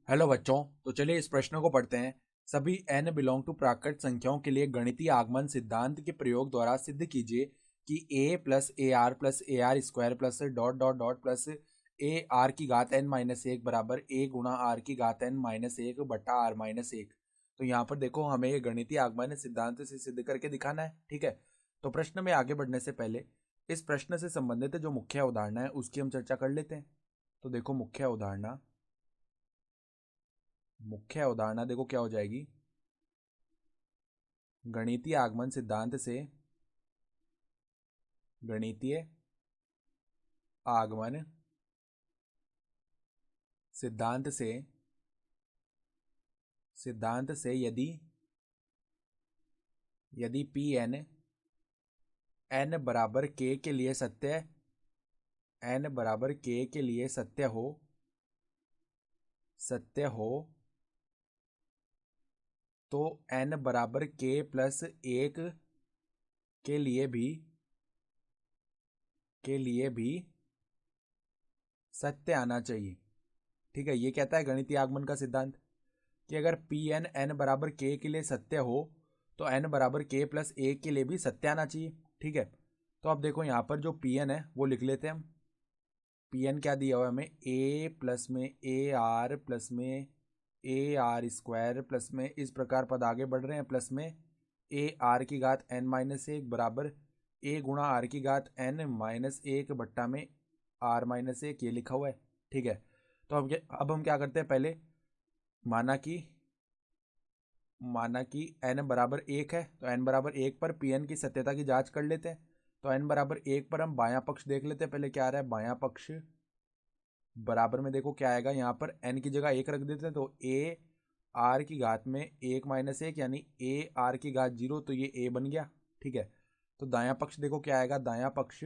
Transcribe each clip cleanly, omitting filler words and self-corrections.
Hello बच्चों। तो चलिए इस प्रश्न को पढ़ते हैं। सभी n बिलोंग टू प्राकृत संख्याओं के लिए गणितीय आगमन सिद्धांत के प्रयोग द्वारा सिद्ध कीजिए कि a plus plus dot dot dot plus A R की घात n माइनस एक बराबर a गुणा आर की घात n माइनस एक बट्टा आर माइनस एक। तो यहाँ पर देखो हमें ये गणितीय आगमन सिद्धांत से सिद्ध करके दिखाना है। ठीक है, तो प्रश्न में आगे बढ़ने से पहले इस प्रश्न से संबंधित जो मुख्य अवधारणा है उसकी हम चर्चा कर लेते हैं। तो देखो मुख्य अवधारणा देखो क्या हो जाएगी। गणितीय आगमन सिद्धांत से गणितीय आगमन सिद्धांत से यदि पी एन एन बराबर के लिए सत्य हो तो एन बराबर के प्लस एक के लिए भी सत्य आना चाहिए। ठीक है, ये कहता है गणितीय आगमन का सिद्धांत कि अगर पी एन एन बराबर के लिए सत्य हो तो एन बराबर के प्लस एक के लिए भी सत्य आना चाहिए। ठीक है, तो अब देखो यहाँ पर जो पी एन है वो लिख लेते हैं हम। पी एन क्या दिया हुआ है हमें, ए आर स्क्वायर प्लस में इस प्रकार पद आगे बढ़ रहे हैं, प्लस में ए आर की घात एन माइनस एक बराबर ए गुणा आर की घात एन माइनस एक बट्टा में आर माइनस एक, ये लिखा हुआ है। ठीक है, तो अब हम क्या करते हैं, पहले माना कि n बराबर एक है तो n बराबर एक पर पी एन की सत्यता की जांच कर लेते हैं। तो n बराबर एक पर हम बायां पक्ष देख लेते हैं। पहले क्या आ रहा है, बायां पक्ष बराबर में देखो क्या आएगा, यहाँ पर n की जगह एक रख देते हैं तो ए आर की घात में एक माइनस एक यानी ए आर की घात जीरो, तो ये a बन गया। ठीक है, तो दायां पक्ष देखो क्या आएगा, दायां पक्ष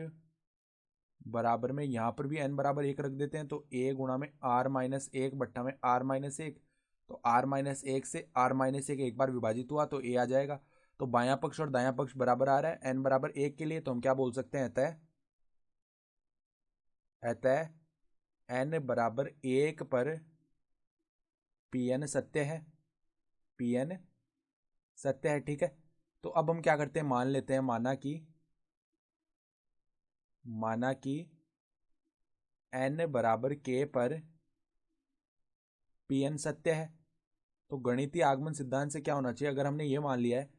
बराबर में यहाँ पर भी n बराबर एक रख देते हैं तो a गुणा में आर माइनस एक बट्टा में आर माइनस एक। तो आर माइनस एक से आर माइनस एक बार विभाजित हुआ तो a आ जाएगा। तो बायां पक्ष और दायां पक्ष बराबर आ रहा है n बराबर एक के लिए, तो हम क्या बोल सकते हैं, अतः n बराबर एक पर पी एन सत्य है। पी एन सत्य है। ठीक है, तो अब हम क्या करते हैं, मान लेते हैं, माना कि n बराबर के पर पी एन सत्य है। तो गणितीय आगमन सिद्धांत से क्या होना चाहिए, अगर हमने ये मान लिया है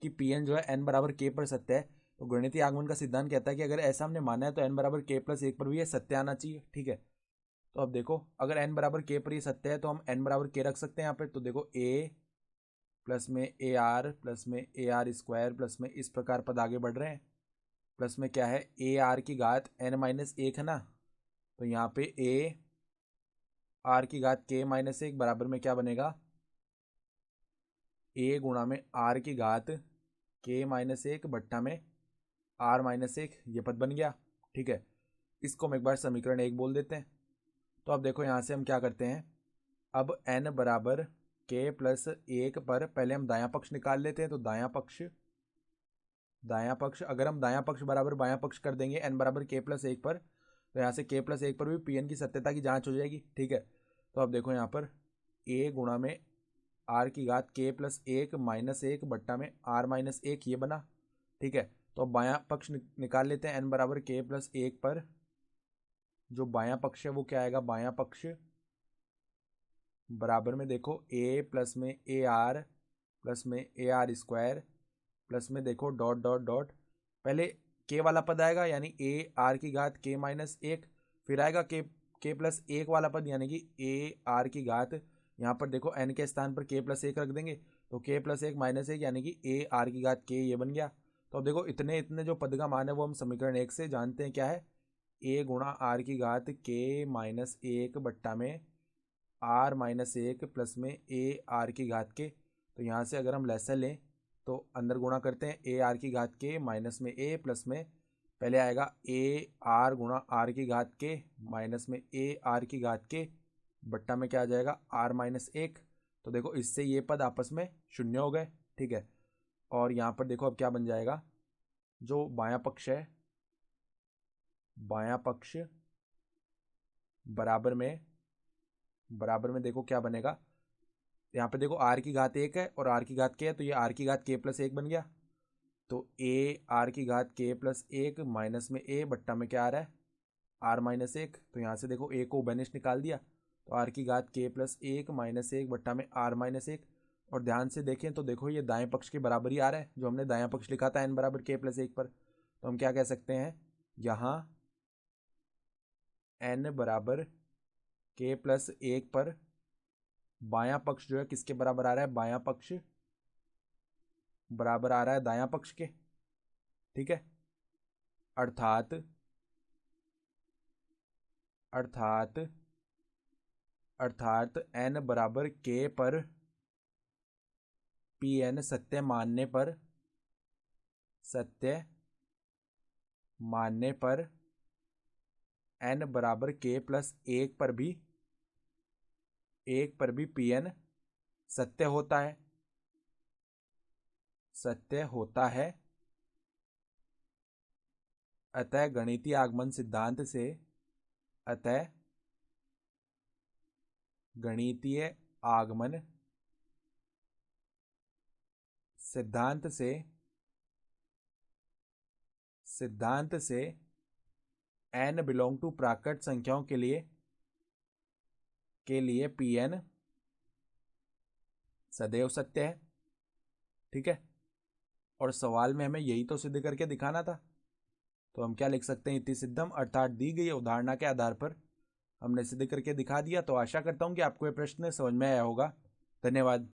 कि पी एन जो है एन बराबर के पर सत्य है, तो गणितीय आगमन का सिद्धांत कहता है कि अगर ऐसा हमने माना है तो एन बराबर के प्लस एक पर भी ये सत्य आना चाहिए। ठीक है, तो अब देखो अगर एन बराबर के पर ये सत्य है तो हम एन बराबर के रख सकते हैं यहाँ पे। तो देखो ए प्लस में ए आर प्लस में ए आर स्क्वायर प्लस में इस प्रकार पद आगे बढ़ रहे हैं, प्लस में क्या है, ए आर की घात एन माइनस एक है ना, तो यहाँ पे ए आर की घात के माइनस एक बराबर में क्या बनेगा, ए गुणा में आर की घात के माइनस एक बट्टा में आर माइनस एक, ये पद बन गया। ठीक है, इसको हम एक बार समीकरण एक बोल देते हैं। तो अब देखो यहाँ से हम क्या करते हैं, अब n बराबर के प्लस एक पर पहले हम दायां पक्ष निकाल लेते हैं। तो दायां पक्ष अगर हम दायां पक्ष बराबर बायां पक्ष कर देंगे n बराबर के प्लस एक पर, तो यहाँ से के प्लस एक पर भी पी एन की सत्यता की जांच हो जाएगी। ठीक है, तो अब देखो यहाँ पर a गुणा में आर की घात के प्लस एक माइनस एक बट्टा में आर माइनस एक, ये बना। ठीक है, तो अब बायां पक्ष निकाल लेते हैं, n बराबर के प्लस एक पर जो बायां पक्ष है वो क्या आएगा, बायां पक्ष बराबर में देखो a प्लस में ए आर प्लस में ए आर स्क्वायर प्लस में देखो डॉट डॉट डॉट, पहले के वाला पद आएगा यानी ए आर की घात के माइनस एक, फिर आएगा के प्लस एक वाला पद यानी कि ए आर की घात, यहाँ पर देखो एन के स्थान पर के प्लस एक रख देंगे तो के प्लस एक माइनस एक यानी कि ए आर की घात के, ये बन गया। तो अब देखो इतने इतने जो पद का मान है वो हम समीकरण एक से जानते हैं, क्या है, ए गुणा आर की घात के माइनस एक बट्टा में आर माइनस एक प्लस में ए आर की घात के। तो यहाँ से अगर हम लहसा लें तो अंदर गुणा करते हैं, ए आर की घात के माइनस में ए प्लस में पहले आएगा ए आर गुणा आर की घात के माइनस में ए आर की घात के बट्टा में क्या आ जाएगा, आर माइनस एक। तो देखो इससे ये पद आपस में शून्य हो गए। ठीक है, और यहाँ पर देखो अब क्या बन जाएगा, जो बायां पक्ष है, बायां पक्ष बराबर में बराबर में देखो क्या बनेगा, यहाँ पे देखो आर की घात 1 है और आर की घात k है, तो ये आर की घात k प्लस 1 बन गया। तो ए आर की घात k प्लस 1 माइनस में ए बट्टा में क्या आ रहा है, आर माइनस 1। तो यहाँ से देखो ए को बेनिश निकाल दिया, तो आर की घात k प्लस 1 माइनस 1 बट्टा में आर माइनस 1। और ध्यान से देखें तो देखो ये दाएं पक्ष के बराबर ही आ रहा है, जो हमने दायां पक्ष लिखा था n बराबर k प्लस 1 पर। तो हम क्या कह सकते हैं, यहाँ n बराबर k प्लस 1 पर बायां पक्ष जो है किसके बराबर आ रहा है, बायां पक्ष बराबर आ रहा है दायां पक्ष के। ठीक है, अर्थात अर्थात अर्थात n बराबर k पर pn सत्य मानने पर n बराबर k प्लस 1 पर भी pn सत्य होता है। अतः गणितीय आगमन सिद्धांत से n बिलोंग टू प्राकृत संख्याओं के लिए pn सदैव सत्य है। ठीक है, और सवाल में हमें यही तो सिद्ध करके दिखाना था। तो हम क्या लिख सकते हैं, इति सिद्धम, अर्थात दी गई उदाहरणा के आधार पर हमने सिद्ध करके दिखा दिया। तो आशा करता हूं कि आपको यह प्रश्न समझ में आया होगा। धन्यवाद।